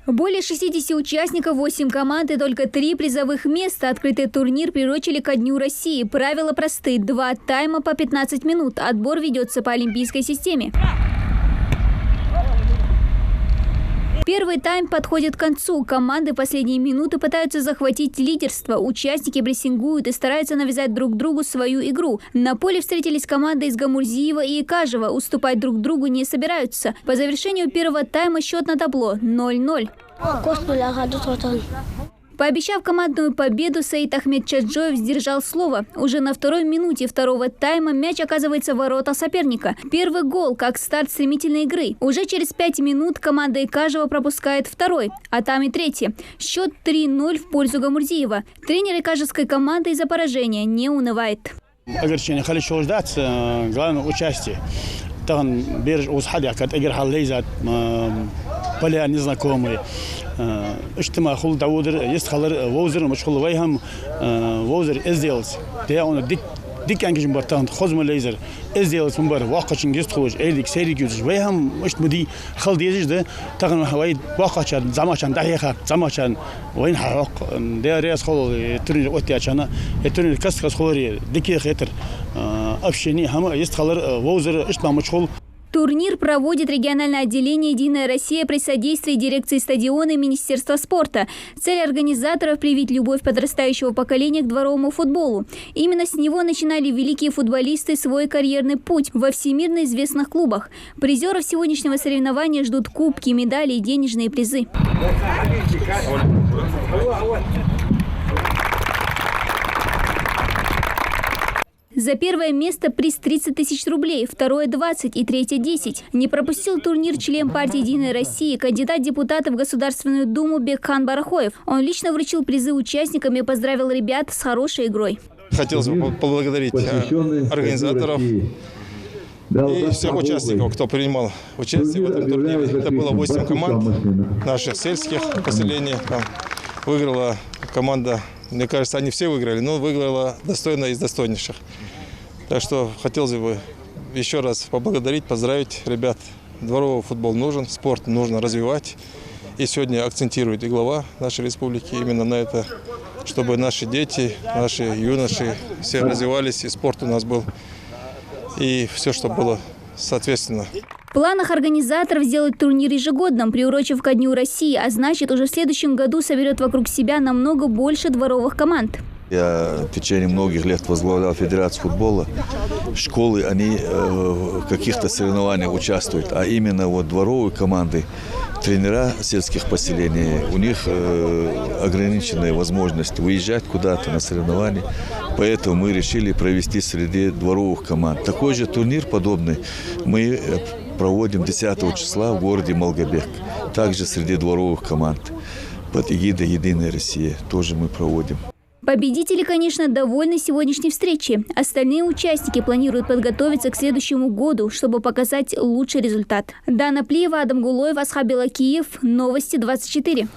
Более 60 участников, 8 команд и только 3 призовых места. Открытый турнир приурочили ко Дню России. Правила просты. 2 тайма по 15 минут. Отбор ведется по олимпийской системе. Первый тайм подходит к концу. Команды последние минуты пытаются захватить лидерство. Участники прессингуют и стараются навязать друг другу свою игру. На поле встретились команды из Гамурзиева и Икажева. Уступать друг другу не собираются. По завершению первого тайма счет на табло 0-0. Пообещав командную победу, Саид Ахмед Чаджоев сдержал слово. Уже на второй минуте второго тайма мяч оказывается в ворота соперника. Первый гол как старт стремительной игры. Уже через 5 минут команда Икажева пропускает второй, а там и третий. Счет 3-0 в пользу Гамурзиева. Тренер икажевской команды из-за поражения не унывает. Огорчение, хочу ждать, главное участие. Там береж усхадя, как играл лезат, поля незнакомые. اجتماع خل داودر يستخلر ووزر مش خل ويهم ووزر إزديلز ده أنا ديك أنجز مبارتان خزم الليزر إزديلز مبار واقع شنجز تخرج إيدك سيري جوز ويهم مش مدي خل ديجش ده تقرن هواي واقع شان زماشان دقيقة زماشان وين حرق ده رياض خل ترني وقتي عشان ترني كسر خلوري ديك خيتر أفشني هم يستخلر ووزر اجتماع مش خل. Турнир проводит региональное отделение «Единая Россия» при содействии дирекции стадиона и Министерства спорта. Цель организаторов – привить любовь подрастающего поколения к дворовому футболу. Именно с него начинали великие футболисты свой карьерный путь во всемирно известных клубах. Призеров сегодняшнего соревнования ждут кубки, медали и денежные призы. За первое место приз 30 тысяч рублей, второе 20 и третье 10. Не пропустил турнир член партии «Единая Россия», кандидат депутата в Государственную Думу Бекхан Барахоев. Он лично вручил призы участникам и поздравил ребят с хорошей игрой. Хотелось бы поблагодарить организаторов и всех участников, кто принимал участие в этом турнире. Это было 8 команд наших сельских поселений. Выиграла команда, мне кажется, они все выиграли, но выиграла достойно из достойнейших. Так что хотелось бы еще раз поблагодарить, поздравить ребят. Дворовый футбол нужен, спорт нужно развивать. И сегодня акцентирует и глава нашей республики именно на это, чтобы наши дети, наши юноши все развивались, и спорт у нас был, и все, что было соответственно. В планах организаторов сделать турнир ежегодным, приурочив ко Дню России, а значит, уже в следующем году соберет вокруг себя намного больше дворовых команд. Я в течение многих лет возглавлял Федерацию футбола. Школы, они в каких-то соревнованиях участвуют, а именно вот дворовые команды, тренера сельских поселений, у них ограниченная возможность выезжать куда-то на соревнования. Поэтому мы решили провести среди дворовых команд. Такой же турнир подобный мы проводим 10 числа в городе Малгобек. Также среди дворовых команд. Под эгидой «Единая Россия» тоже мы проводим. Победители, конечно, довольны сегодняшней встречей. Остальные участники планируют подготовиться к следующему году, чтобы показать лучший результат. Дана Плиева, Адам Гулоев, Асхаб Белакиев. Новости 24.